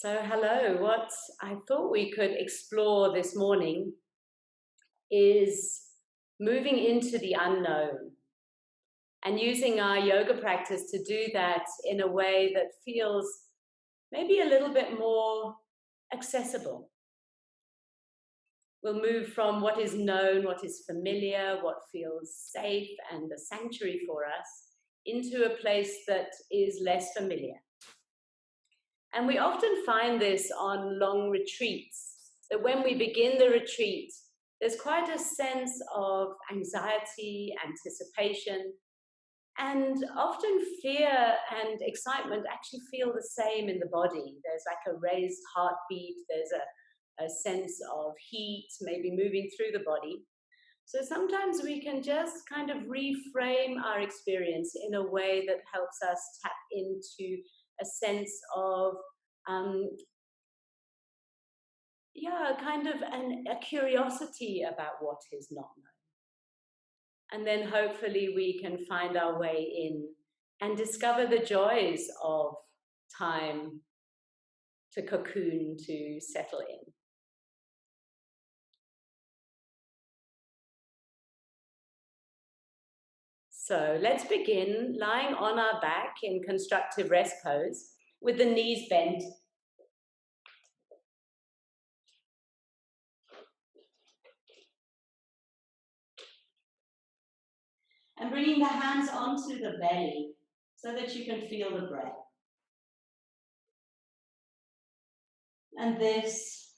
So, hello. What I thought we could explore this morning is moving into the unknown and using our yoga practice to do that in a way that feels maybe a little bit more accessible. We'll move from what is known, what is familiar, what feels safe and a sanctuary for us, into a place that is less familiar. And we often find this on long retreats, that when we begin the retreat, there's quite a sense of anxiety, anticipation, and often fear and excitement actually feel the same in the body. There's like a raised heartbeat, there's a sense of heat, maybe moving through the body. So sometimes we can just kind of reframe our experience in a way that helps us tap into a sense of kind of a curiosity about what is not known. And then hopefully we can find our way in and discover the joys of time to cocoon, to settle in. So let's begin lying on our back in constructive rest pose with the knees bent. And bringing the hands onto the belly so that you can feel the breath. And this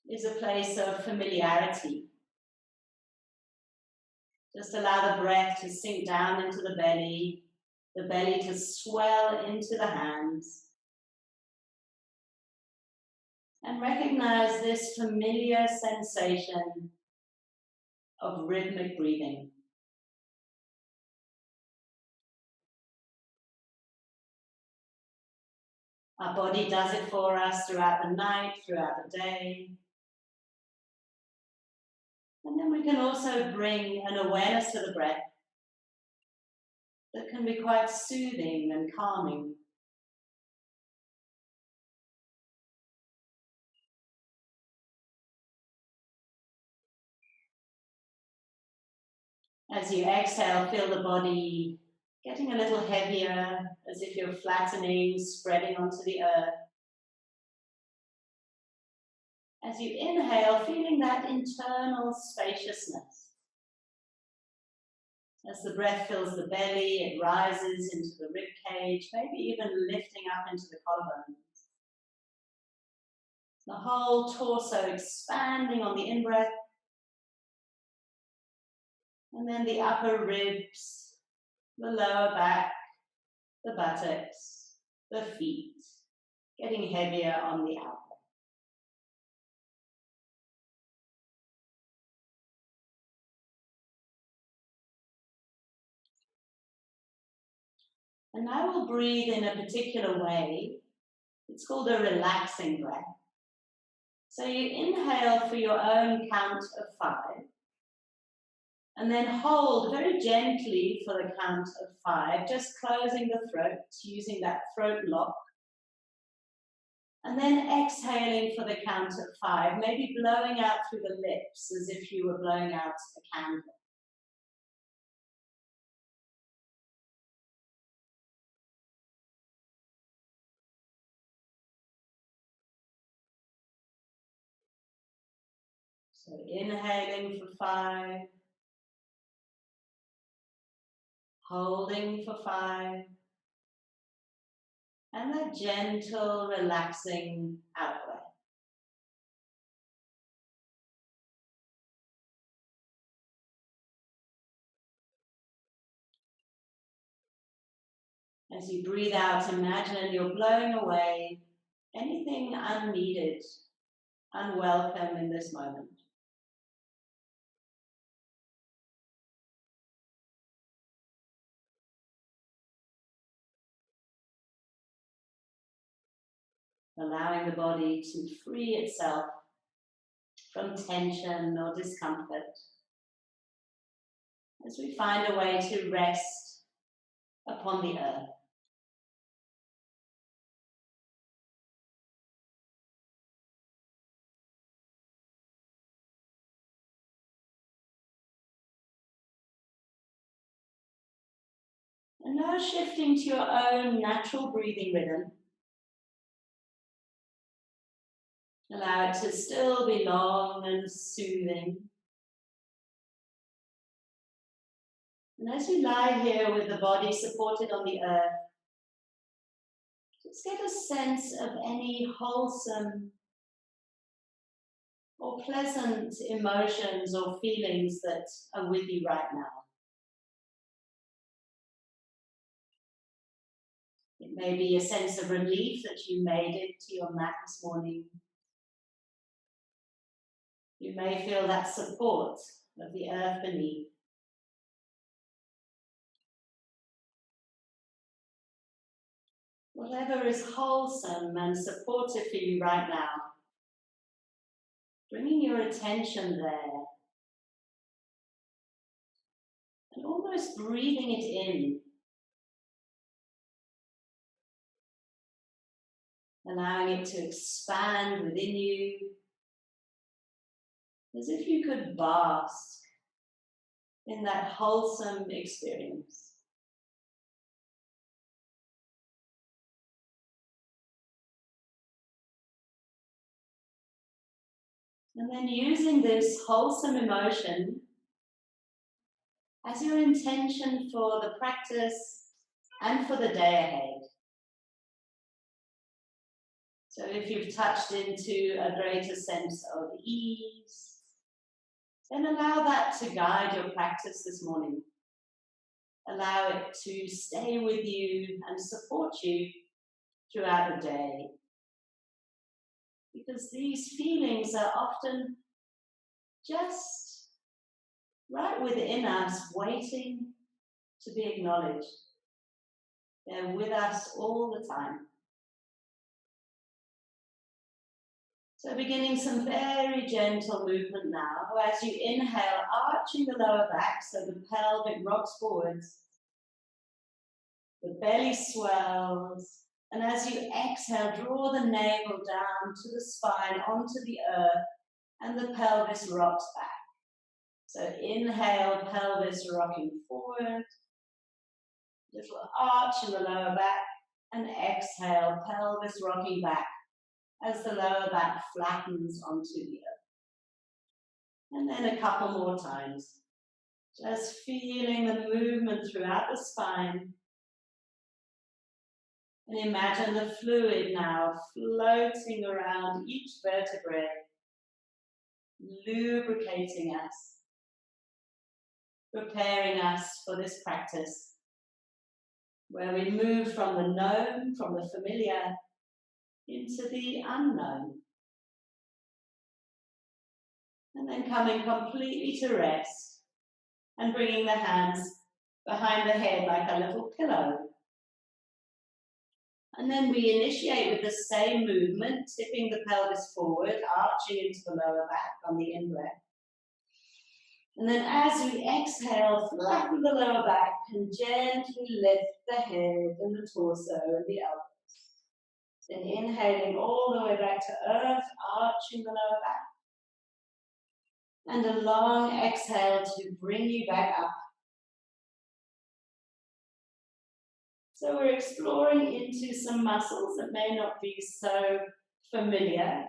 is a place of familiarity. Just allow the breath to sink down into the belly to swell into the hands. And recognize this familiar sensation of rhythmic breathing. Our body does it for us throughout the night, throughout the day. And then we can also bring an awareness to the breath that can be quite soothing and calming. As you exhale, feel the body getting a little heavier, as if you're flattening, spreading onto the earth. As you inhale, feeling that internal spaciousness. As the breath fills the belly, it rises into the rib cage, maybe even lifting up into the collarbones. The whole torso expanding on the in-breath. And then the upper ribs, the lower back, the buttocks, the feet, getting heavier on the out. And now we'll breathe in a particular way. It's called a relaxing breath. So you inhale for your own count of 5. And then hold very gently for the count of 5, just closing the throat, using that throat lock. And then exhaling for the count of 5, maybe blowing out through the lips as if you were blowing out a candle. So inhaling for 5, holding for 5, and that gentle, relaxing out breath. As you breathe out, imagine you're blowing away anything unneeded, unwelcome in this moment. Allowing the body to free itself from tension or discomfort as we find a way to rest upon the earth. And now shifting to your own natural breathing rhythm. Allow it to still be long and soothing. And as you lie here with the body supported on the earth, just get a sense of any wholesome or pleasant emotions or feelings that are with you right now. It may be a sense of relief that you made it to your mat this morning. You may feel that support of the earth beneath. Whatever is wholesome and supportive for you right now, bringing your attention there and almost breathing it in, allowing it to expand within you, as if you could bask in that wholesome experience. And then using this wholesome emotion as your intention for the practice and for the day ahead. So if you've touched into a greater sense of ease, then allow that to guide your practice this morning. Allow it to stay with you and support you throughout the day. Because these feelings are often just right within us, waiting to be acknowledged. They're with us all the time. So beginning some very gentle movement now. As you inhale, arching the lower back so the pelvic rocks forwards. The belly swells. And as you exhale, draw the navel down to the spine, onto the earth, and the pelvis rocks back. So inhale, pelvis rocking forward. Little arch in the lower back. And exhale, pelvis rocking back as the lower back flattens onto the earth. And then a couple more times. Just feeling the movement throughout the spine. And imagine the fluid now floating around each vertebrae, lubricating us, preparing us for this practice, where we move from the known, from the familiar, into the unknown. And then coming completely to rest and bringing the hands behind the head like a little pillow. And then we initiate with the same movement, tipping the pelvis forward, arching into the lower back on the in-breath. And then as we exhale, flatten the lower back and gently lift the head and the torso and the elbows. Then inhaling all the way back to earth, arching the lower back. And a long exhale to bring you back up. So we're exploring into some muscles that may not be so familiar.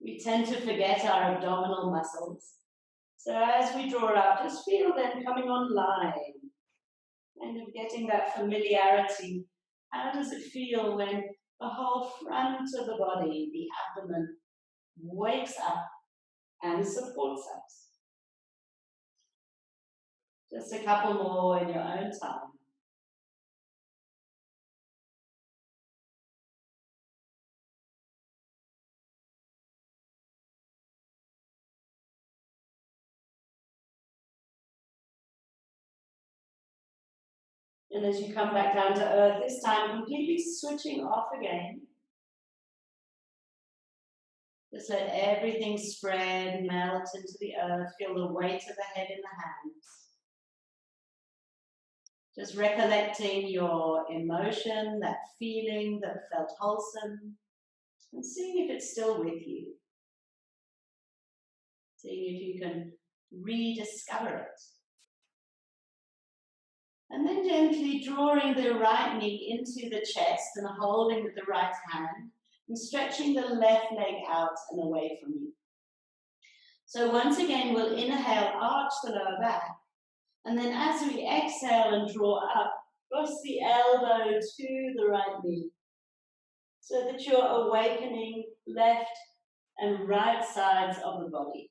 We tend to forget our abdominal muscles. So as we draw up, just feel them coming online. Kind of getting that familiarity. How does it feel when the whole front of the body, the abdomen, wakes up and supports us? Just a couple more in your own time. And as you come back down to earth, this time completely switching off again. Just let everything spread, melt into the earth. Feel the weight of the head in the hands. Just recollecting your emotion, that feeling that felt wholesome, and seeing if it's still with you. Seeing if you can rediscover it. And then gently drawing the right knee into the chest and holding with the right hand and stretching the left leg out and away from you. So once again, we'll inhale, arch the lower back. And then as we exhale and draw up, cross the elbow to the right knee, so that you're awakening left and right sides of the body.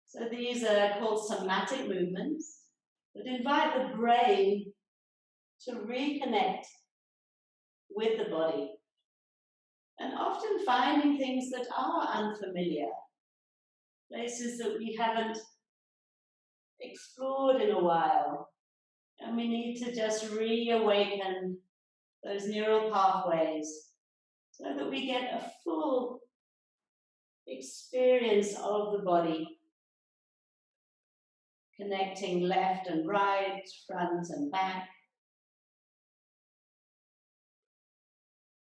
So these are called somatic movements that invite the brain to reconnect with the body. And often finding things that are unfamiliar, places that we haven't explored in a while. And we need to just reawaken those neural pathways so that we get a full experience of the body, connecting left and right, front and back.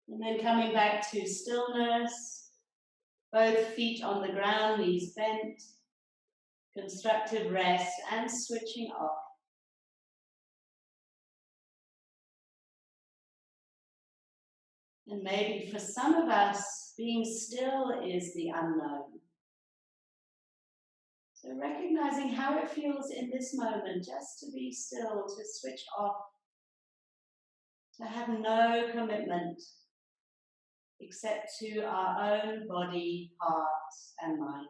And then coming back to stillness, both feet on the ground, knees bent, constructive rest and switching off. And maybe for some of us, being still is the unknown. So recognizing how it feels in this moment, just to be still, to switch off, to have no commitment except to our own body, heart, and mind.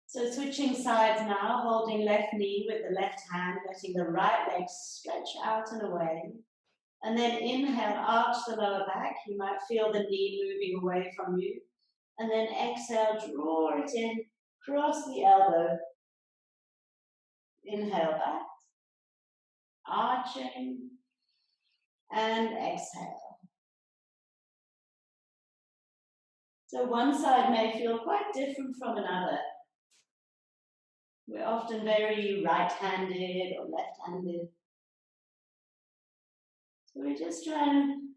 So switching sides now, holding left knee with the left hand, letting the right leg stretch out and away. And then inhale, arch the lower back. You might feel the knee moving away from you. And then exhale, draw it in, cross the elbow. Inhale back, arching, and exhale. So one side may feel quite different from another. We're often very right-handed or left-handed. So we just try and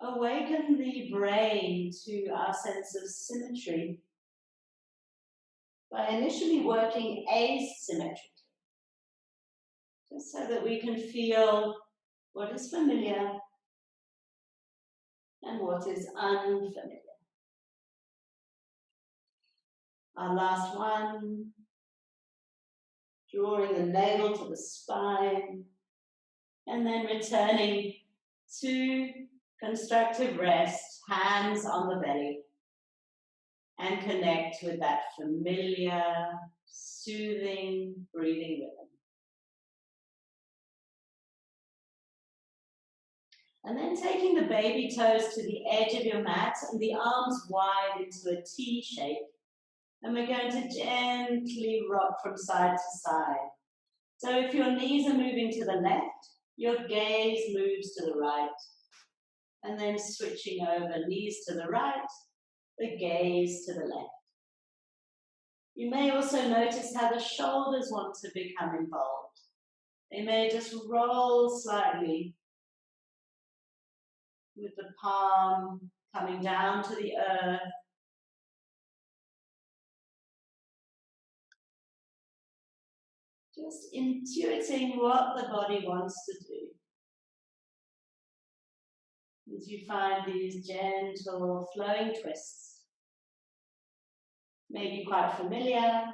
awaken the brain to our sense of symmetry by initially working asymmetrically, just so that we can feel what is familiar and what is unfamiliar. Our last one, drawing the navel to the spine, and then returning to constructive rest, hands on the belly, and connect with that familiar, soothing breathing rhythm. And then taking the baby toes to the edge of your mat and the arms wide into a T shape. And we're going to gently rock from side to side. So if your knees are moving to the left, your gaze moves to the right. And then switching over, knees to the right, the gaze to the left. You may also notice how the shoulders want to become involved. They may just roll slightly with the palm coming down to the earth. Just intuiting what the body wants to do. As you find these gentle flowing twists. Maybe quite familiar.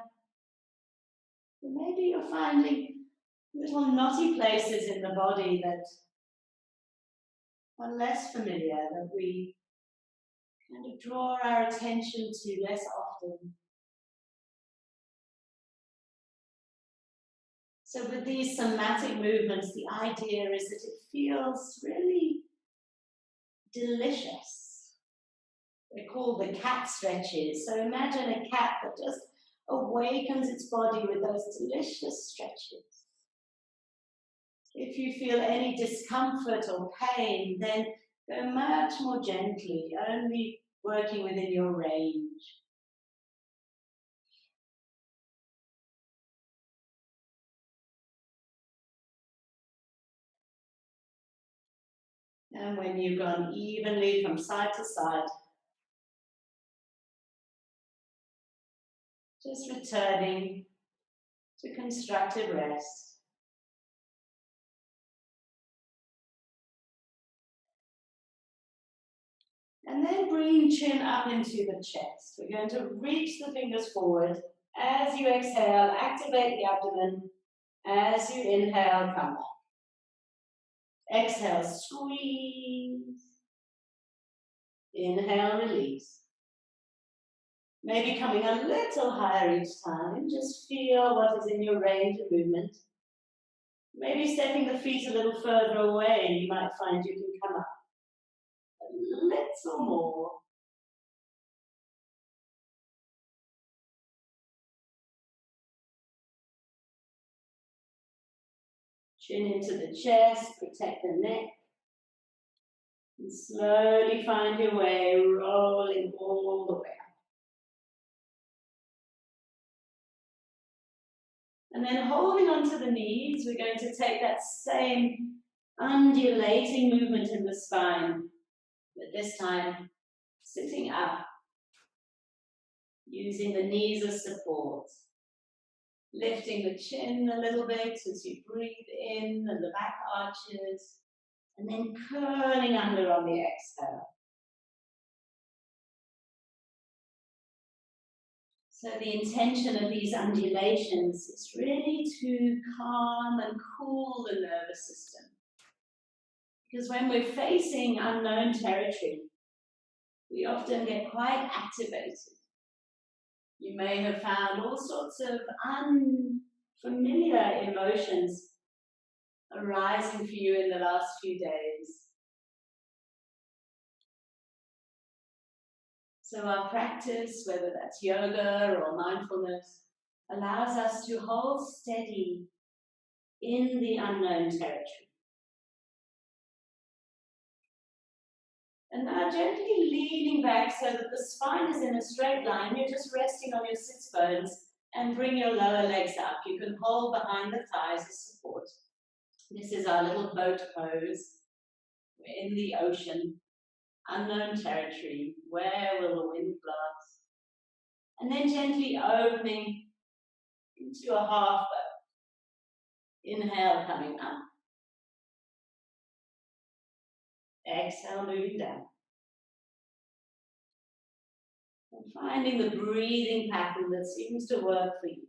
But maybe you're finding little knotty places in the body that are less familiar, that we kind of draw our attention to less often. So with these somatic movements, the idea is that it feels really delicious. They're called the cat stretches. So imagine a cat that just awakens its body with those delicious stretches. If you feel any discomfort or pain, then go much more gently, only working within your range. And when you've gone evenly from side to side, just returning to constructive rest. And then bring chin up into the chest. We're going to reach the fingers forward. As you exhale, activate the abdomen. As you inhale, come back. Exhale, squeeze. Inhale, release. Maybe coming a little higher each time. Just feel what is in your range of movement. Maybe stepping the feet a little further away, you might find you can come up a little more. Chin into the chest, protect the neck. And slowly find your way, rolling all the way up. And then holding onto the knees, we're going to take that same undulating movement in the spine, but this time sitting up, using the knees as support. Lifting the chin a little bit as you breathe in and the back arches, and then curling under on the exhale. So the intention of these undulations is really to calm and cool the nervous system. Because when we're facing unknown territory, we often get quite activated. You may have found all sorts of unfamiliar emotions arising for you in the last few days. So our practice, whether that's yoga or mindfulness, allows us to hold steady in the unknown territory. And now gently leaning back so that the spine is in a straight line. You're just resting on your sits bones and bring your lower legs up. You can hold behind the thighs as support. This is our little boat pose. We're in the ocean, unknown territory. Where will the wind blast? And then gently opening into a half boat. Inhale, coming up. Exhale, moving down. And finding the breathing pattern that seems to work for you.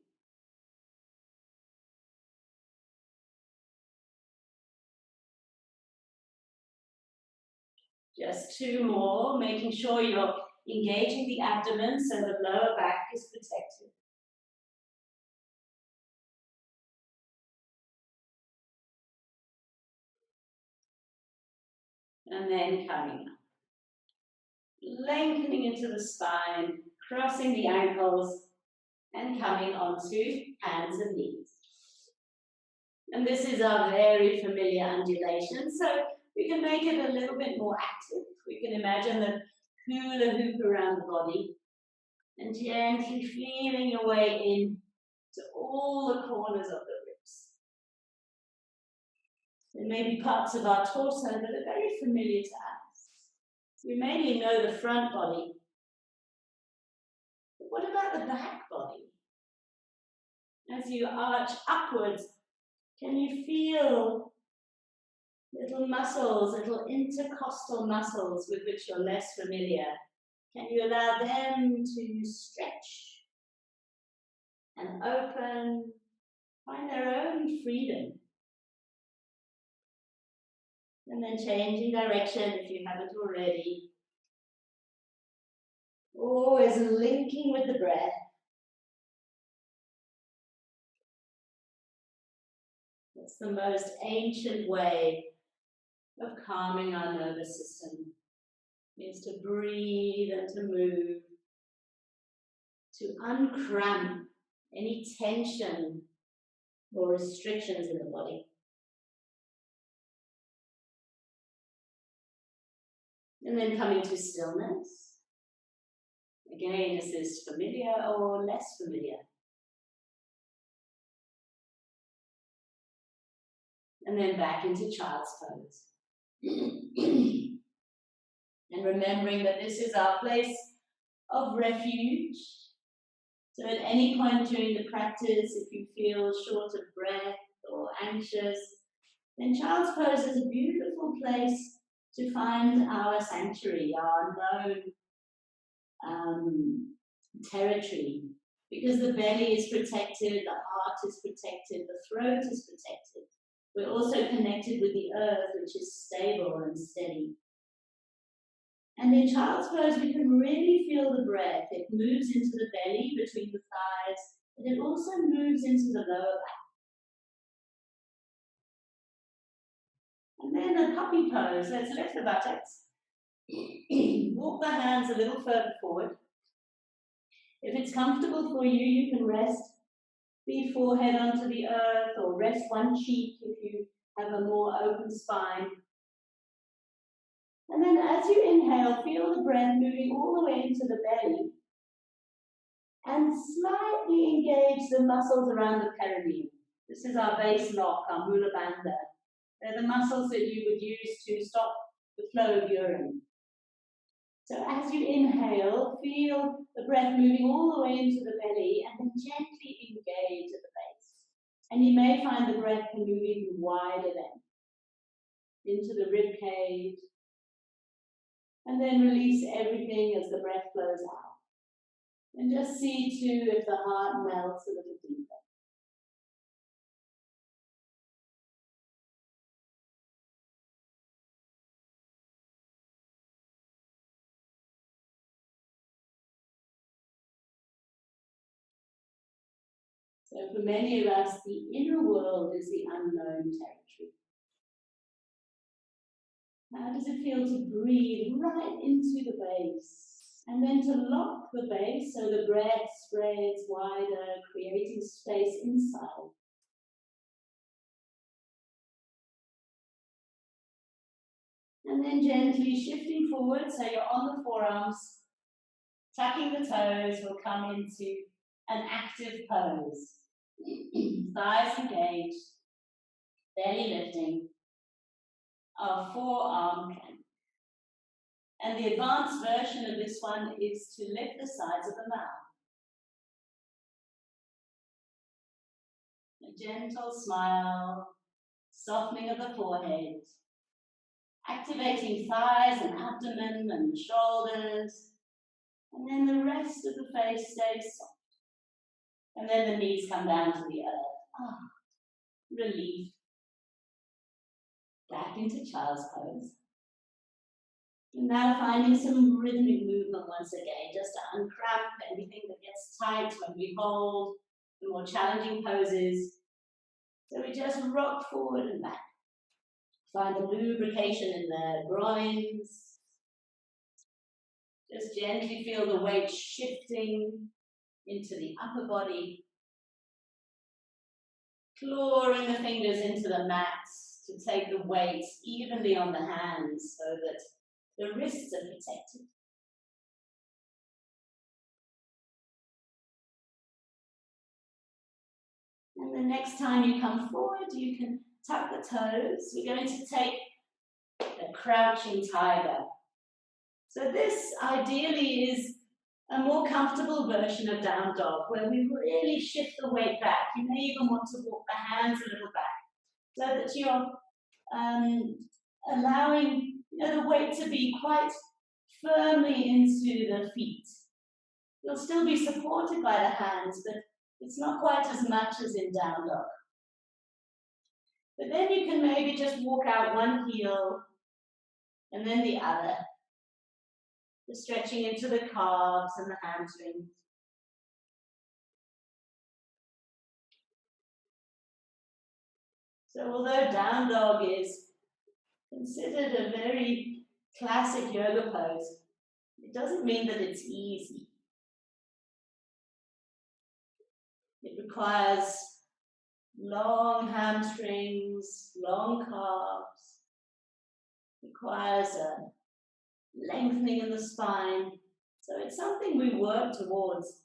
Just two more, making sure you're engaging the abdomen so the lower back is protected. And then coming up. Lengthening into the spine, crossing the ankles, and coming onto hands and knees. And this is our very familiar undulation, so we can make it a little bit more active. We can imagine the hula hoop around the body, and gently feeling your way in to all the corners of the ribs. There may be parts of our torso that are very familiar to us. We mainly know the front body, but what about the back body? As you arch upwards, can you feel little muscles, little intercostal muscles with which you're less familiar? Can you allow them to stretch and open, find their own freedom? And then changing direction if you haven't already. Always linking with the breath. It's the most ancient way of calming our nervous system, is to breathe and to move, to uncramp any tension or restrictions in the body. And then coming to stillness. Again, is this familiar or less familiar? And then back into child's pose. And remembering that this is our place of refuge. So at any point during the practice, if you feel short of breath or anxious, then child's pose is a beautiful place to find our sanctuary, our known territory, because the belly is protected, the heart is protected, the throat is protected. We're also connected with the earth, which is stable and steady. And in child's pose, we can really feel the breath. It moves into the belly, between the thighs, but it also moves into the lower back. And then the puppy pose. Let's lift the buttocks. Walk the hands a little further forward. If it's comfortable for you, you can rest the forehead onto the earth or rest one cheek if you have a more open spine. And then as you inhale, feel the breath moving all the way into the belly and slightly engage the muscles around the perineum. This is our base lock, our mula bandha. They're the muscles that you would use to stop the flow of urine. So as you inhale, feel the breath moving all the way into the belly and then gently engage at the base. And you may find the breath can move even wider then, into the rib cage. And then release everything as the breath flows out. And just see too if the heart melts a little deeper. So for many of us, the inner world is the unknown territory. How does it feel to breathe right into the base? And then to lock the base so the breath spreads wider, creating space inside. And then gently shifting forward so you're on the forearms, tucking the toes will come into an active pose. Thighs engaged, belly lifting, our forearm plank. And the advanced version of this one is to lift the sides of the mouth. A gentle smile, softening of the forehead, activating thighs and abdomen and shoulders, and then the rest of the face stays soft. And then the knees come down to the earth. Relief. Back into child's pose. And now finding some rhythmic movement once again, just to uncramp anything that gets tight when we hold the more challenging poses. So we just rock forward and back. Find the lubrication in the groins. Just gently feel the weight shifting into the upper body. Clawing the fingers into the mats to take the weight evenly on the hands so that the wrists are protected. And the next time you come forward, you can tuck the toes. We're going to take a crouching tiger. So this ideally is a more comfortable version of down dog, where we really shift the weight back. You may even want to walk the hands a little back, so that you're allowing the weight to be quite firmly into the feet. You'll still be supported by the hands, but it's not quite as much as in down dog. But then you can maybe just walk out one heel and then the other. Just stretching into the calves and the hamstrings. So although down dog is considered a very classic yoga pose, it doesn't mean that it's easy. It requires long hamstrings, long calves. It requires a lengthening in the spine. So it's something we work towards.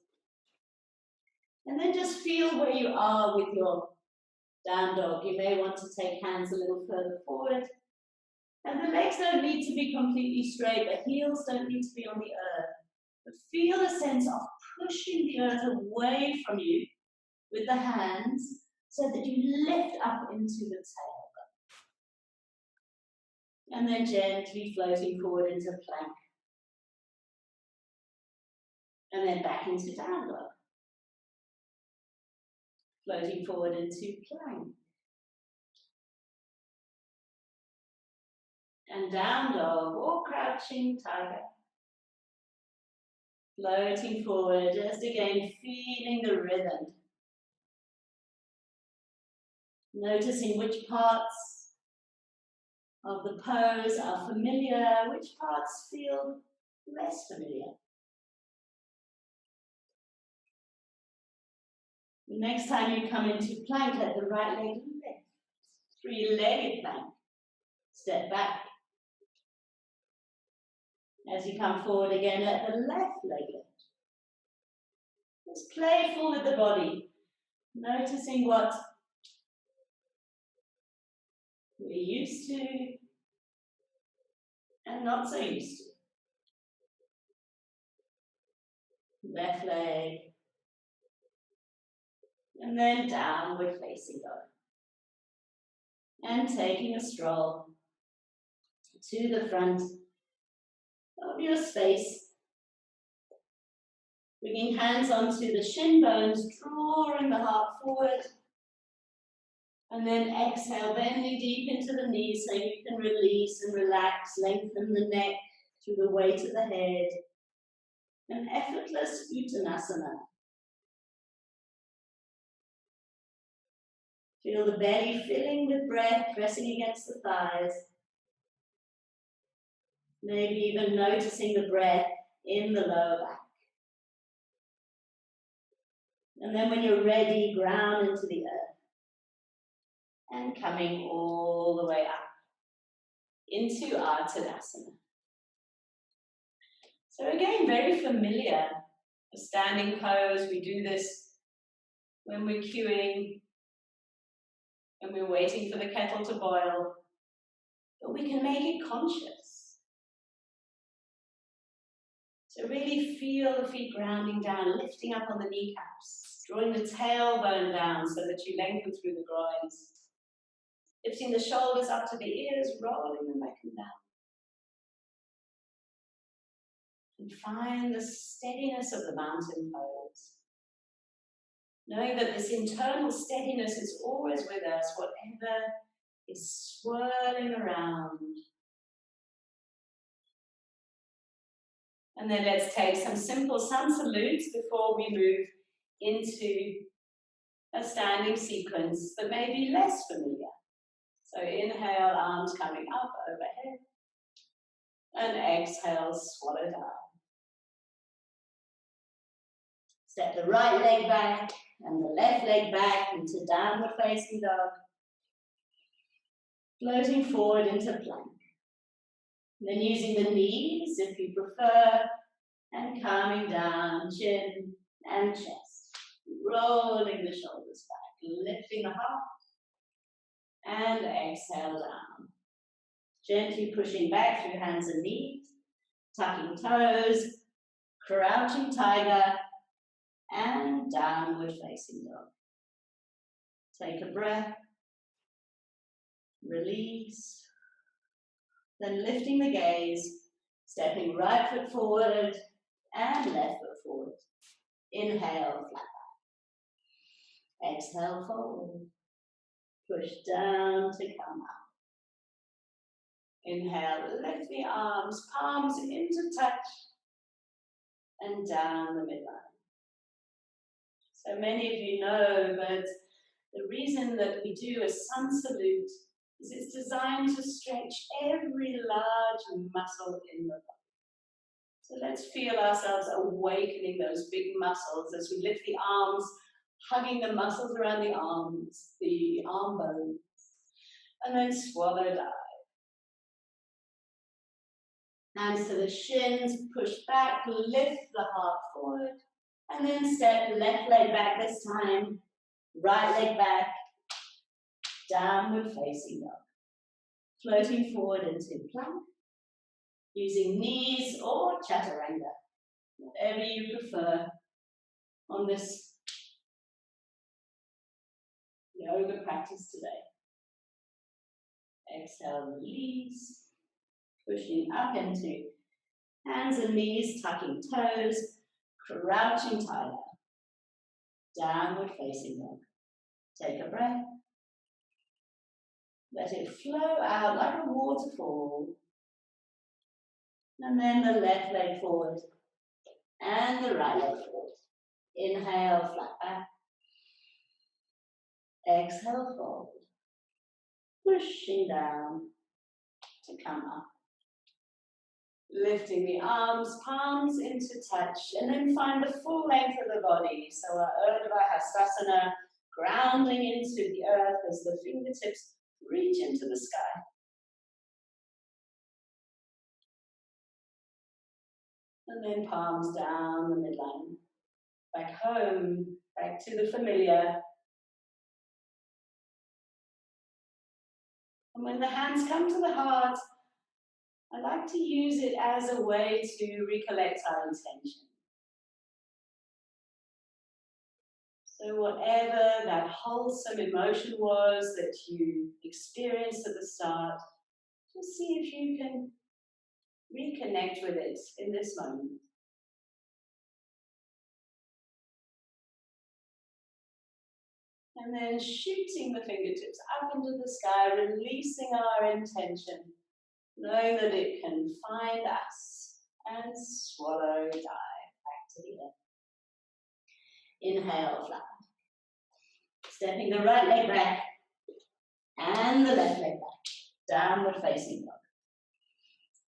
And then just feel where you are with your down dog. You may want to take hands a little further forward. And the legs don't need to be completely straight, the heels don't need to be on the earth. But feel a sense of pushing the earth away from you with the hands so that you lift up into the tail. And then gently floating forward into plank. And then back into down dog. Floating forward into plank. And down dog or crouching tiger. Floating forward, just again feeling the rhythm. Noticing which parts of the pose are familiar, which parts feel less familiar. The next time you come into plank, let the right leg lift. Three-legged plank. Step back. As you come forward again, let the left leg lift. Just playful with the body, noticing what we're used to and not so used to. Left leg, and then downward facing dog. And taking a stroll to the front of your space. Bringing hands onto the shin bones, drawing the heart forward. And then exhale, bending deep into the knees so you can release and relax, lengthen the neck through the weight of the head. An effortless Uttanasana. Feel the belly filling with breath, pressing against the thighs. Maybe even noticing the breath in the lower back. And then when you're ready, ground into the earth. And coming all the way up into our Tadasana. So again, very familiar. A standing pose, we do this when we're queuing, when we're waiting for the kettle to boil, but we can make it conscious. So really feel the feet grounding down, lifting up on the kneecaps, drawing the tailbone down so that you lengthen through the groins, lifting the shoulders up to the ears, rolling them back and down. And find the steadiness of the mountain pose. Knowing that this internal steadiness is always with us, whatever is swirling around. And then let's take some simple sun salutes before we move into a standing sequence that may be less familiar. So inhale, arms coming up overhead. And exhale, swallow down. Step the right leg back and the left leg back into downward facing dog. Floating forward into plank. And then using the knees if you prefer, and calming down, chin and chest. Rolling the shoulders back, lifting the heart. And exhale down. Gently pushing back through hands and knees, tucking toes, crouching tiger, and downward facing dog. Take a breath, release, then lifting the gaze, stepping right foot forward and left foot forward. Inhale, flat back. Exhale, forward. Push down to come up. Inhale, lift the arms, palms into touch, and down the midline. So many of you know, but the reason that we do a sun salute is it's designed to stretch every large muscle in the body. So let's feel ourselves awakening those big muscles as we lift the arms, hugging the muscles around the arms, the arm bones, and then swallow dive. Hands to the shins, push back, lift the heart forward, and then step left leg back this time, right leg back, downward facing dog. Floating forward into plank, using knees or chaturanga, whatever you prefer on this yoga practice today. Exhale, release, pushing up into hands and knees, tucking toes, crouching tighter, downward facing dog. Take a breath. Let it flow out like a waterfall. And then the left leg forward and the right leg forward. Inhale, flat back. Exhale, fold. Pushing down to come up. Lifting the arms, palms into touch, and then find the full length of the body. So our Urdhva Hastasana, grounding into the earth as the fingertips reach into the sky. And then palms down the midline. Back home, back to the familiar. And when the hands come to the heart, I like to use it as a way to recollect our intention. So whatever that wholesome emotion was that you experienced at the start, just see if you can reconnect with it in this moment. And then shooting the fingertips up into the sky, releasing our intention, knowing that it can find us and swallow, dive back to the earth. Inhale, flat. Stepping the right leg back and the left leg back. Downward facing dog.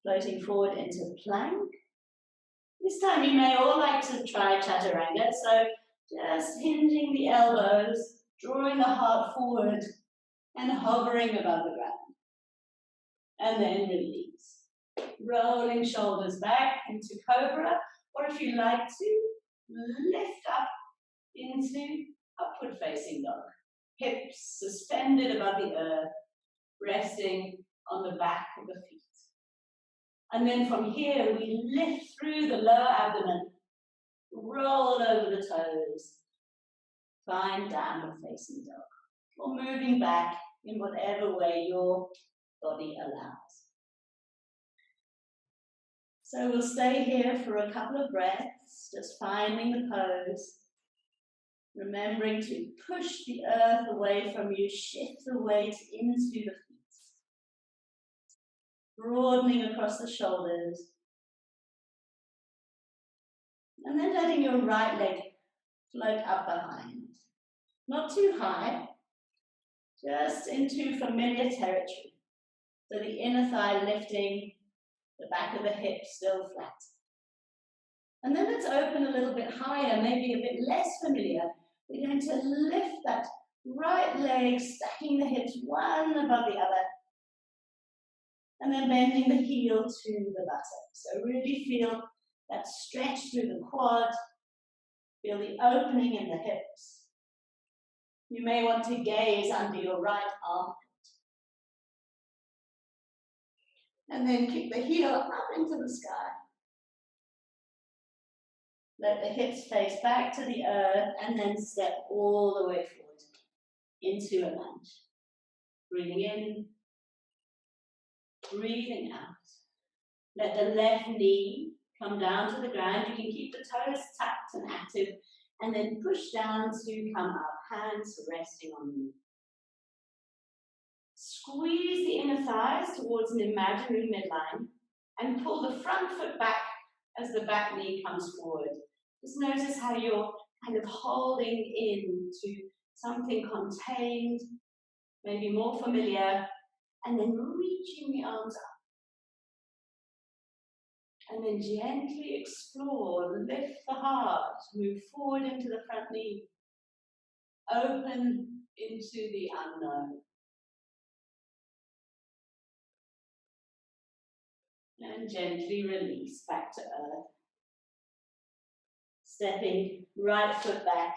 Floating forward into plank. This time you may all like to try chaturanga, so just hinging the elbows, drawing the heart forward and hovering above the ground. And then release. Rolling shoulders back into cobra, or if you like to, lift up into upward facing dog. Hips suspended above the earth, resting on the back of the feet. And then from here, we lift through the lower abdomen, roll over the toes, find downward facing dog, or moving back in whatever way your body allows. So we'll stay here for a couple of breaths, just finding the pose, remembering to push the earth away from you, shift the weight into the feet, broadening across the shoulders, and then letting your right leg float up behind. Not too high, just into familiar territory. So the inner thigh lifting, the back of the hip still flat. And then let's open a little bit higher, maybe a bit less familiar. We're going to lift that right leg, stacking the hips one above the other. And then bending the heel to the buttock. So really feel that stretch through the quad. Feel the opening in the hips. You may want to gaze under your right armpit. And then kick the heel up into the sky. Let the hips face back to the earth and then step all the way forward into a lunge. Breathing in, breathing out. Let the left knee come down to the ground. You can keep the toes tucked and active and then push down to come up, hands resting on the knee. Squeeze the inner thighs towards an imaginary midline and pull the front foot back as the back knee comes forward. Just notice how you're kind of holding in to something contained, maybe more familiar, and then reaching the arms up. And then gently explore, lift the heart, move forward into the front knee, open into the unknown. And gently release back to earth. Stepping right foot back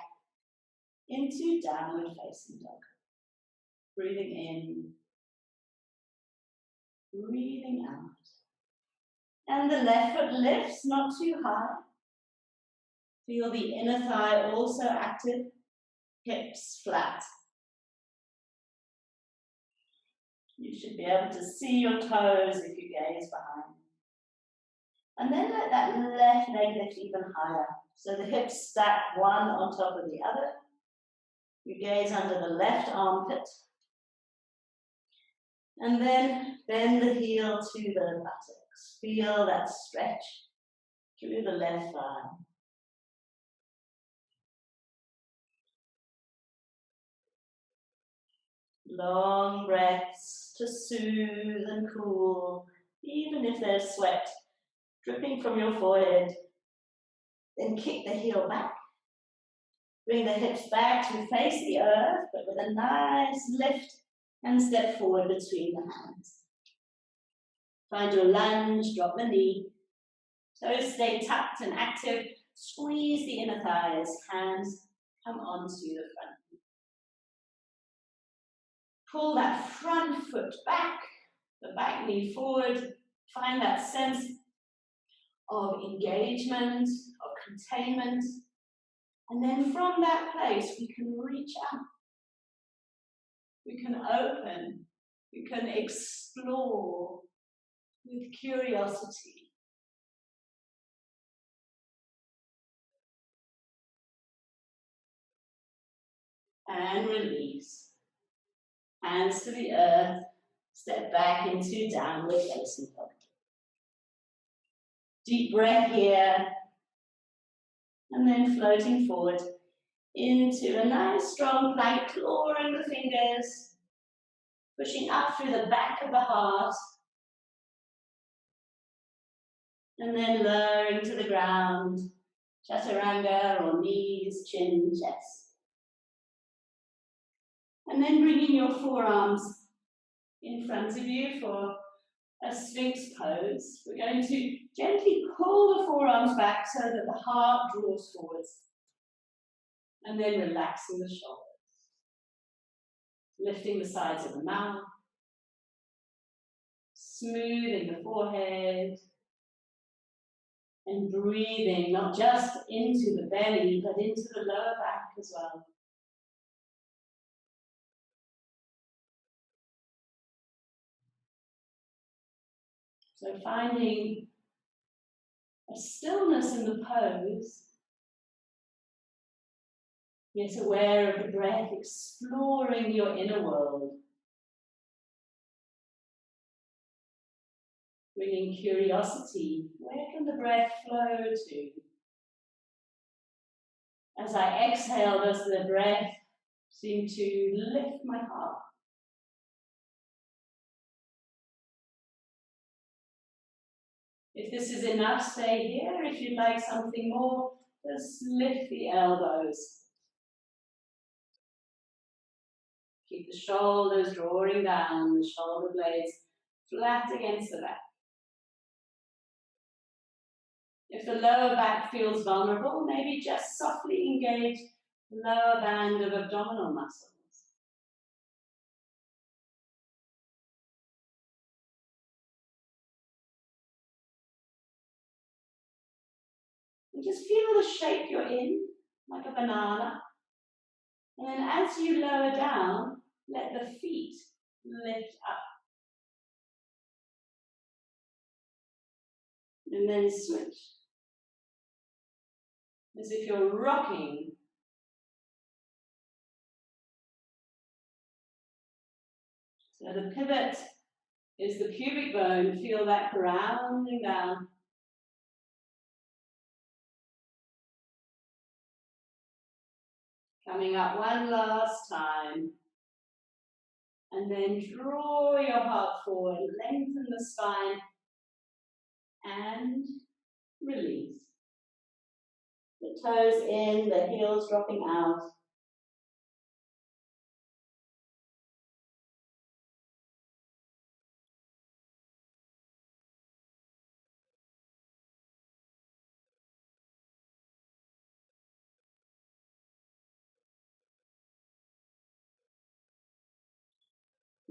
into downward facing dog. Breathing in breathing out. And the left foot lifts, not too high. Feel the inner thigh also active, hips flat. You should be able to see your toes if you gaze behind. And then let that left leg lift even higher. So the hips stack one on top of the other. You gaze under the left armpit. And then bend the heel to the buttocks. Feel that stretch through the left thigh. Long breaths to soothe and cool, even if there's sweat dripping from your forehead. Then kick the heel back. Bring the hips back to face the earth, but with a nice lift and step forward between the hands. Find your lunge, drop the knee. Toes stay tucked and active. Squeeze the inner thighs, hands come onto the front. Pull that front foot back, the back knee forward. Find that sense of engagement, of containment. And then from that place, we can reach up. We can open. We can explore with curiosity. And release. Hands to the earth. Step back into downward facing dog. Deep breath here. And then floating forward into a nice strong plank, clawing the fingers, pushing up through the back of the heart, and then lowering to the ground, chaturanga or knees, chin, chest. And then bringing your forearms in front of you for a Sphinx pose. We're going to gently pull the forearms back so that the heart draws forwards. And then relaxing the shoulders. Lifting the sides of the mouth. Smoothing the forehead. And breathing not just into the belly, but into the lower back as well. So finding a stillness in the pose, yet aware of the breath, exploring your inner world. Bringing curiosity, where can the breath flow to? As I exhale, does the breath seem to lift my heart? If this is enough, stay here. If you'd like something more, just lift the elbows. Keep the shoulders drawing down, the shoulder blades flat against the back. If the lower back feels vulnerable, maybe just softly engage the lower band of abdominal muscles. And just feel the shape you're in, like a banana. And then as you lower down, let the feet lift up. And then switch. As if you're rocking. So the pivot is the pubic bone. Feel that grounding down. Coming up one last time. And then draw your heart forward, lengthen the spine, and release. The toes in, the heels dropping out.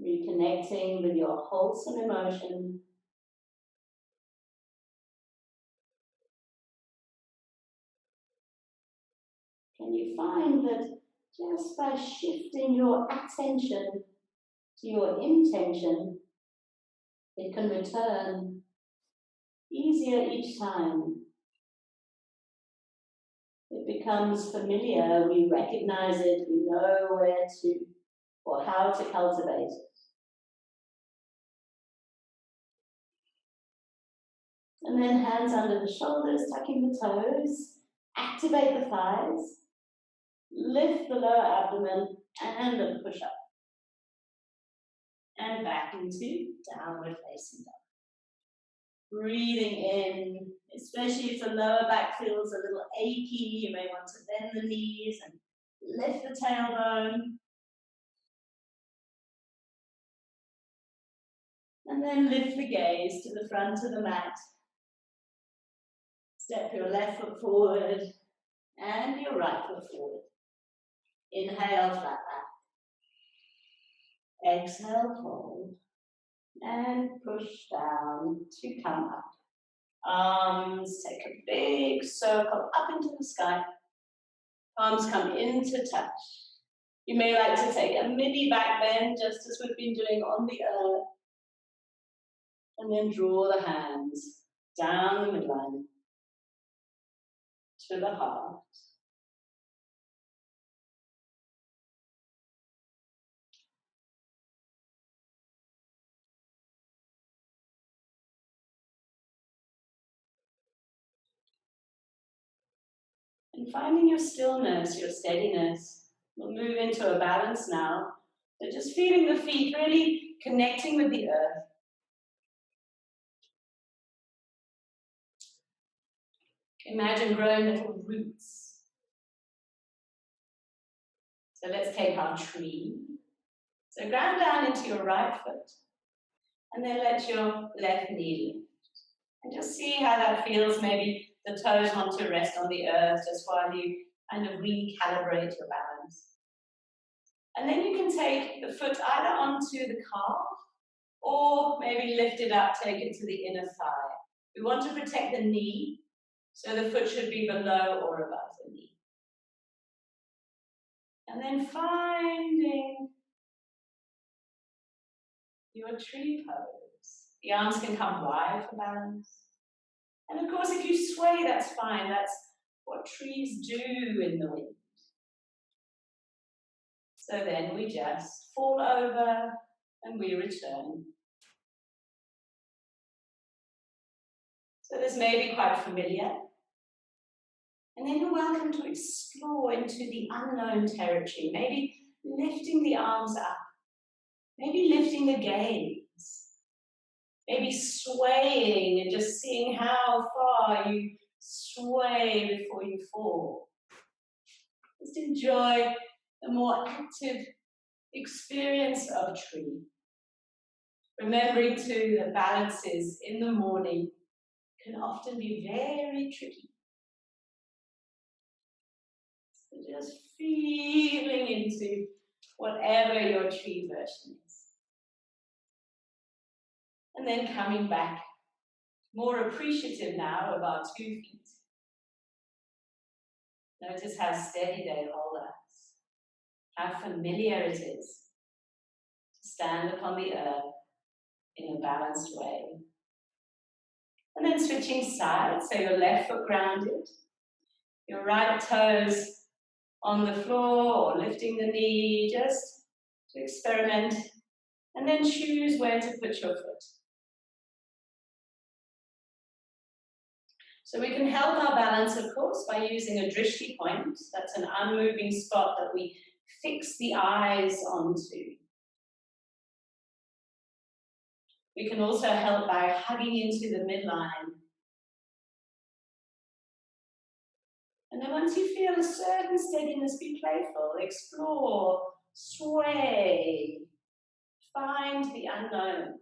reconnecting with your wholesome emotion. Can you find that just by shifting your attention to your intention, it can return easier each time? It becomes familiar, we recognize it, we know where to or how to cultivate it. And then hands under the shoulders, tucking the toes, activate the thighs, lift the lower abdomen and a push up. And back into downward facing dog. Breathing in, especially if the lower back feels a little achy, you may want to bend the knees and lift the tailbone. And then lift the gaze to the front of the mat. Step your left foot forward and your right foot forward. Inhale, flat back. Exhale, fold. And push down to come up. Arms take a big circle up into the sky. Palms come into touch. You may like to take a mini back bend, just as we've been doing on the earth. And then draw the hands down the midline to the heart. And finding your stillness, your steadiness. We'll move into a balance now. So just feeling the feet, really connecting with the earth. Imagine growing little roots. So let's take our tree. So ground down into your right foot. And then let your left knee lift. And just see how that feels. Maybe the toes want to rest on the earth just while you kind of recalibrate your balance. And then you can take the foot either onto the calf or maybe lift it up, take it to the inner thigh. We want to protect the knee, so the foot should be below or above the knee. And then finding your tree pose. The arms can come wide for balance. And of course, if you sway, that's fine. That's what trees do in the wind. So then we just fall over and we return. So this may be quite familiar. And then you're welcome to explore into the unknown territory, maybe lifting the arms up, maybe lifting the gaze, maybe swaying and just seeing how far you sway before you fall. Just enjoy a more active experience of tree. Remembering too that balances in the morning can often be very tricky. So just feeling into whatever your tree version is. And then coming back, more appreciative now of our 2 feet. Notice how steady they hold us, how familiar it is to stand upon the earth in a balanced way. And then switching sides, so your left foot grounded, your right toes on the floor or lifting the knee, just to experiment, and then choose where to put your foot. So we can help our balance, of course, by using a drishti point. That's an unmoving spot that we fix the eyes onto. We can also help by hugging into the midline. And then once you feel a certain steadiness, be playful, explore, sway, find the unknown.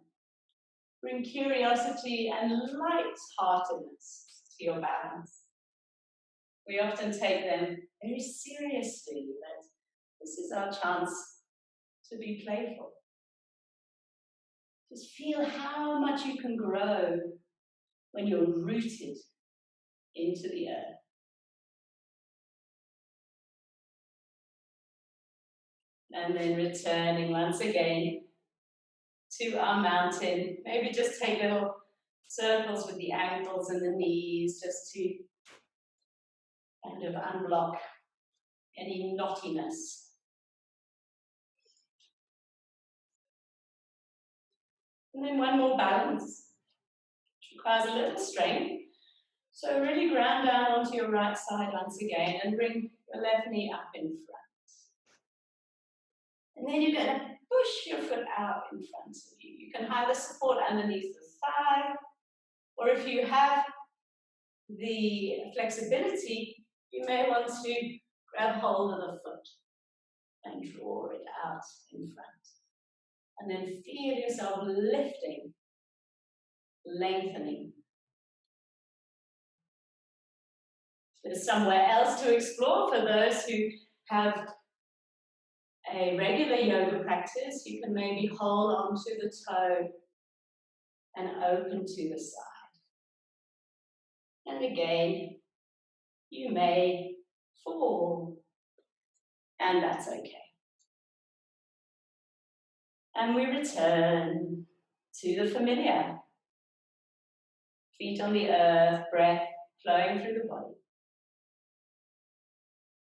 Bring curiosity and light-heartedness to your balance. We often take them very seriously, but this is our chance to be playful. Just feel how much you can grow when you're rooted into the earth. And then returning once again to our mountain. Maybe just take little circles with the ankles and the knees just to kind of unblock any knottiness. And then one more balance, which requires a little strength. So really ground down onto your right side once again and bring your left knee up in front. And then you're going to push your foot out in front of you. You can either support underneath the thigh, or if you have the flexibility, you may want to grab hold of the foot and draw it out in front. And then feel yourself lifting, lengthening. There's somewhere else to explore for those who have a regular yoga practice. You can maybe hold onto the toe and open to the side. And again, you may fall, and that's okay. And we return to the familiar. Feet on the earth, breath flowing through the body.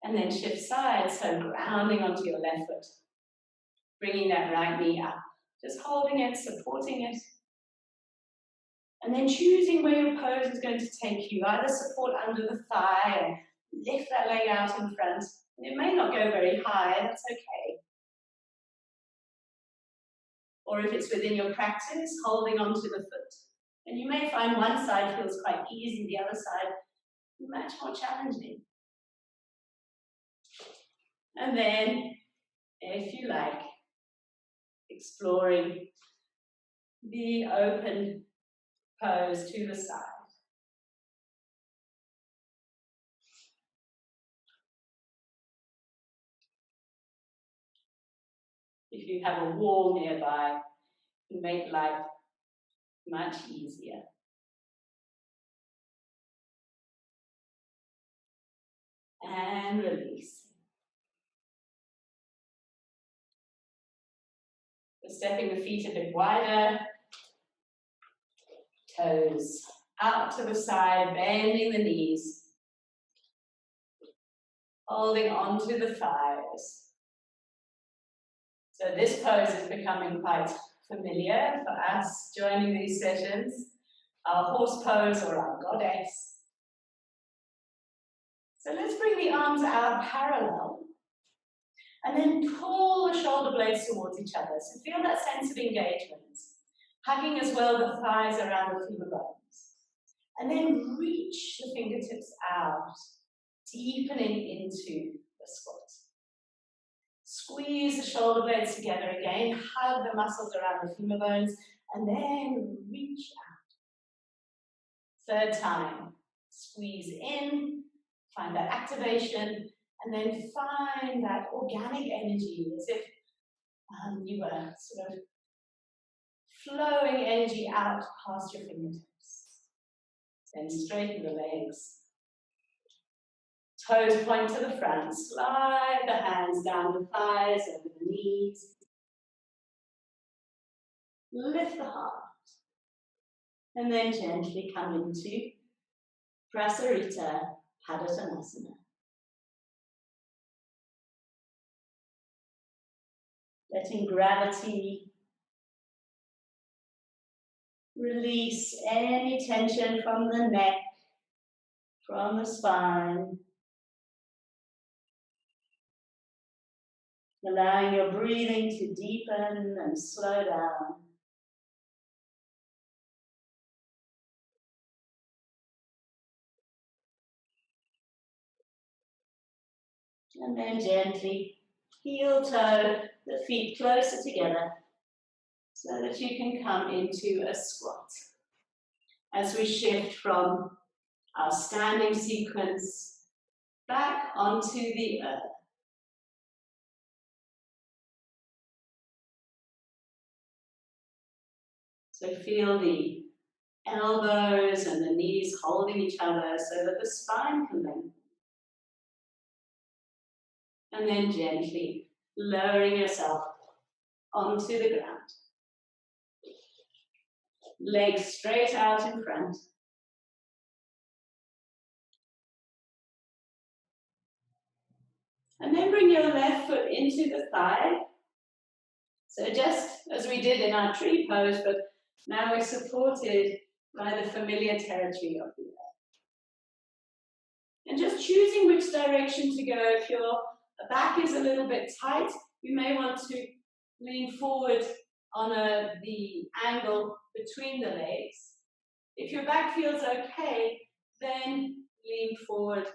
And then shift sides, so grounding onto your left foot. Bringing that right knee up. Just holding it, supporting it. And then choosing where your pose is going to take you. Either support under the thigh and lift that leg out in front. And it may not go very high, that's okay. Or if it's within your practice, holding onto the foot. And you may find one side feels quite easy, the other side much more challenging. And then, if you like, exploring the open pose to the side. If you have a wall nearby, it can make life much easier. And release. Stepping the feet a bit wider, toes out to the side, bending the knees, holding onto the thighs. So this pose is becoming quite familiar for us joining these sessions, our horse pose or our goddess. So let's bring the arms out parallel. And then pull the shoulder blades towards each other. So feel that sense of engagement. Hugging as well the thighs around the femur bones. And then reach the fingertips out, deepening into the squat. Squeeze the shoulder blades together again. Hug the muscles around the femur bones. And then reach out. Third time. Squeeze in. Find that activation. And then find that organic energy as if you were sort of flowing energy out past your fingertips. Then straighten the legs. Toes point to the front. Slide the hands down the thighs, over the knees. Lift the heart. And then gently come into Prasarita Padottanasana. Letting gravity release any tension from the neck, from the spine. Allowing your breathing to deepen and slow down. And then gently heel toe the feet closer together so that you can come into a squat. As we shift from our standing sequence back onto the earth. So feel the elbows and the knees holding each other so that the spine can lengthen. And then gently lowering yourself onto the ground. Legs straight out in front. And then bring your left foot into the thigh. So just as we did in our tree pose, but now we're supported by the familiar territory of the earth. And just choosing which direction to go. If your back is a little bit tight, you may want to lean forward on the angle between the legs. If your back feels okay, then lean forward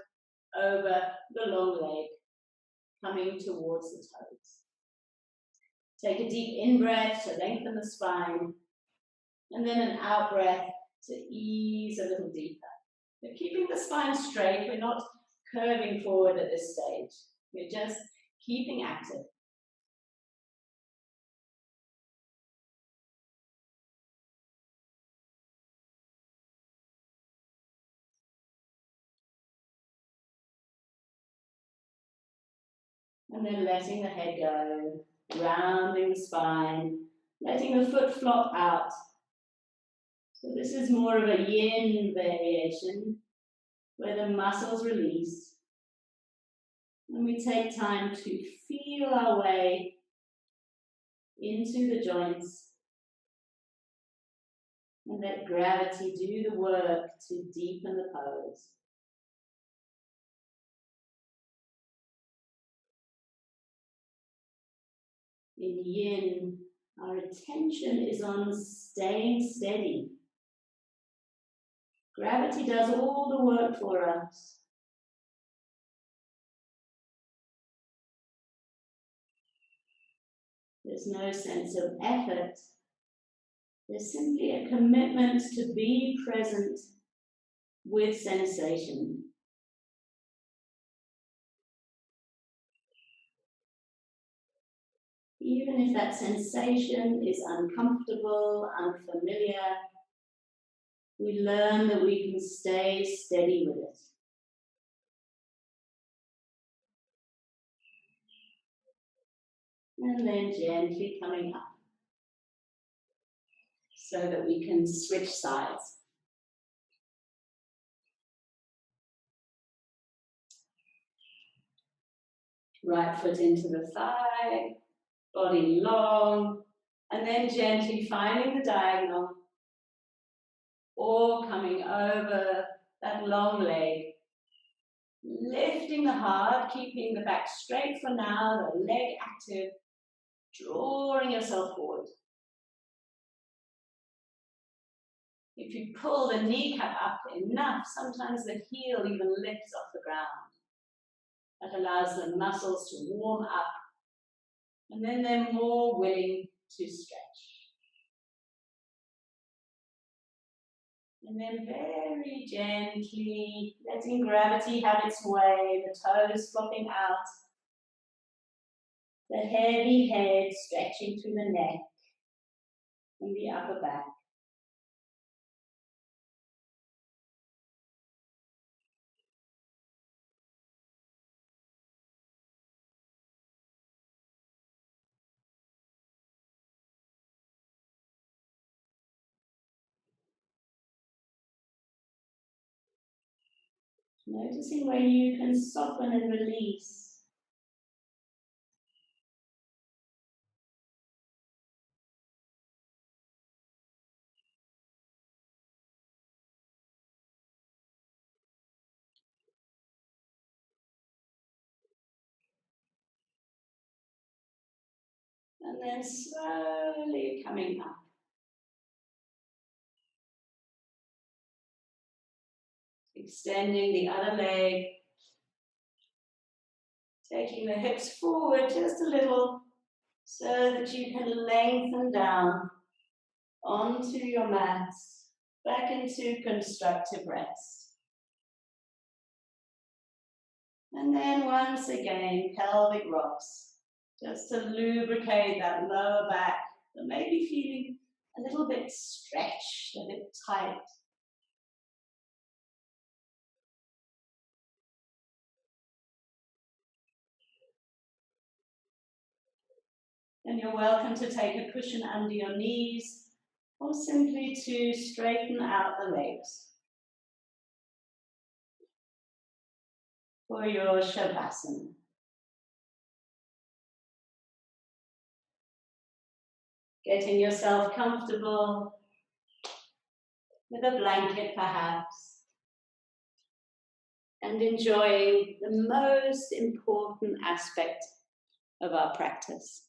over the long leg, coming towards the toes. Take a deep in-breath to lengthen the spine, and then an out-breath to ease a little deeper. We're keeping the spine straight, we're not curving forward at this stage. We're just keeping active. And then letting the head go, rounding the spine, letting the foot flop out. So this is more of a yin variation, where the muscles release. And we take time to feel our way into the joints and let gravity do the work to deepen the pose. In yin, our attention is on staying steady. Gravity does all the work for us. There's no sense of effort. There's simply a commitment to be present with sensation. Even if that sensation is uncomfortable, unfamiliar, we learn that we can stay steady with it. And then gently coming up so that we can switch sides. Right foot into the thigh, body long, and then gently finding the diagonal or coming over that long leg. Lifting the heart, keeping the back straight for now, the leg active, drawing yourself forward. If you pull the kneecap up enough, sometimes the heel even lifts off the ground. That allows the muscles to warm up, and then they're more willing to stretch. And then very gently, letting gravity have its way, the toes flopping out, the heavy head stretching through the neck and the upper back. Noticing where you can soften and release. And then slowly coming up. Extending the other leg. Taking the hips forward just a little so that you can lengthen down onto your mats, back into constructive rest. And then once again, pelvic rocks, just to lubricate that lower back that may be feeling a little bit stretched, a bit tight. Then you're welcome to take a cushion under your knees or simply to straighten out the legs for your Shavasana. Getting yourself comfortable with a blanket perhaps, and enjoying the most important aspect of our practice.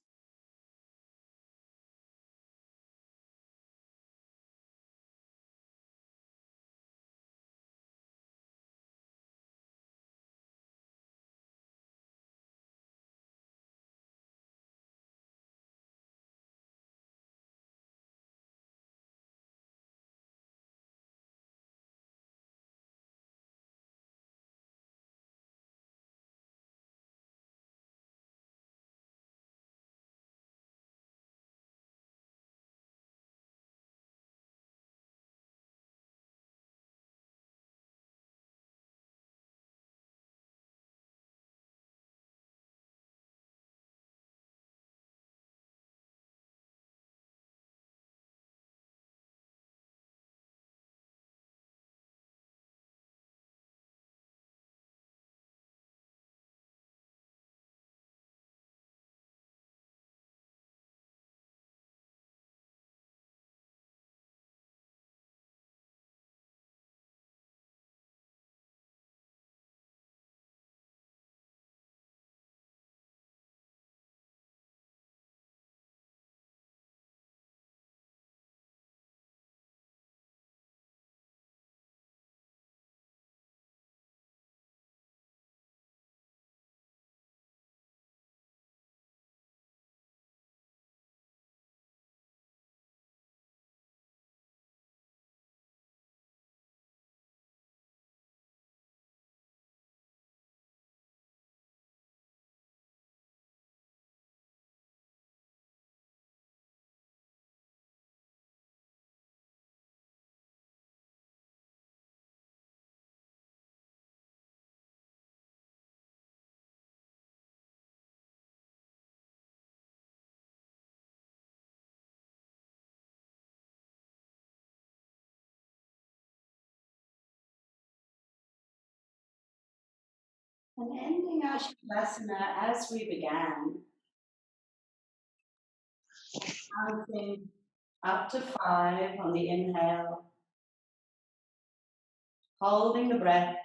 And ending our Shavasana as we began, counting up to 5 on the inhale, holding the breath,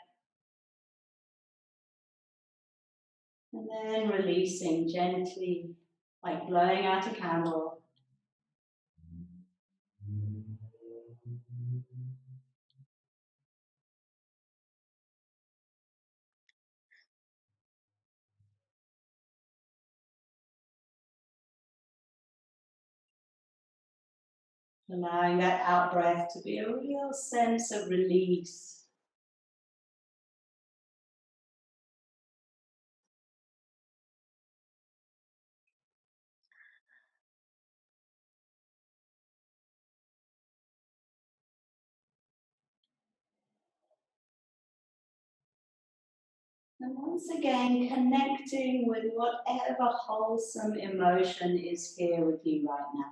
and then releasing gently, like blowing out a candle. Allowing that out breath to be a real sense of release. And once again, connecting with whatever wholesome emotion is here with you right now.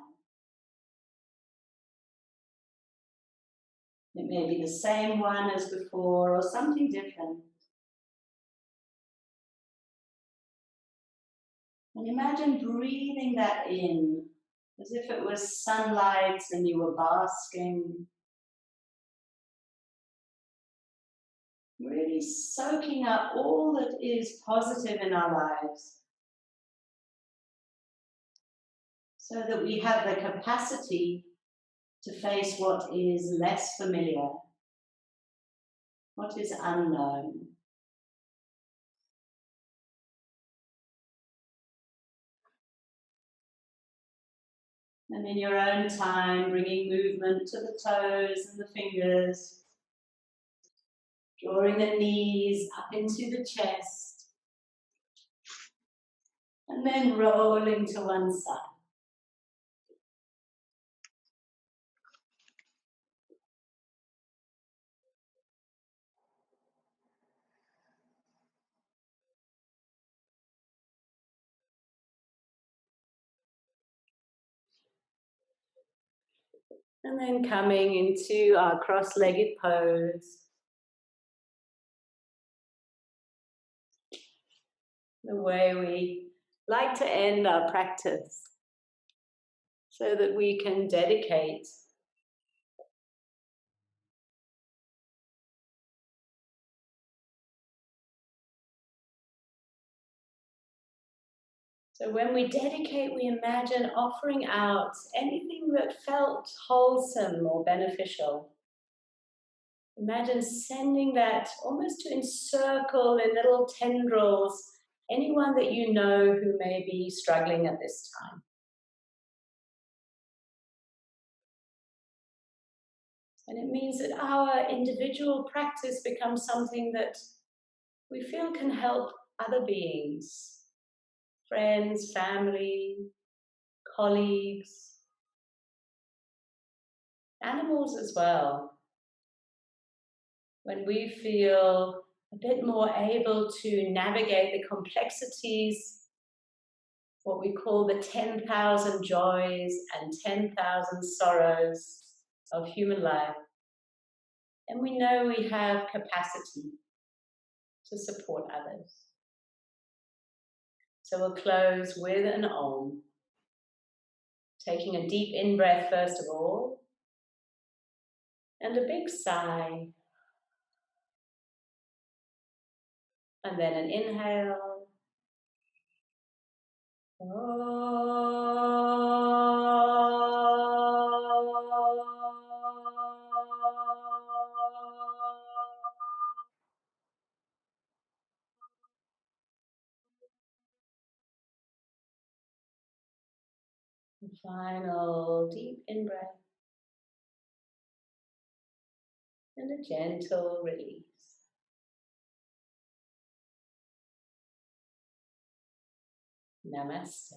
It may be the same one as before or something different. And imagine breathing that in as if it was sunlight and you were basking. Really soaking up all that is positive in our lives, so that we have the capacity to face what is less familiar, what is unknown. And in your own time, bringing movement to the toes and the fingers, drawing the knees up into the chest, and then rolling to one side. And then coming into our cross-legged pose. The way we like to end our practice, so that we can dedicate So when we dedicate, we imagine offering out anything that felt wholesome or beneficial. Imagine sending that almost to encircle in little tendrils anyone that you know who may be struggling at this time. And it means that our individual practice becomes something that we feel can help other beings, friends, family, colleagues, animals as well. When we feel a bit more able to navigate the complexities, what we call the 10,000 joys and 10,000 sorrows of human life, and we know we have capacity to support others. So we'll close with an Om, taking a deep in-breath first of all, and a big sigh, and then an inhale. Final deep in-breath and a gentle release. Namaste.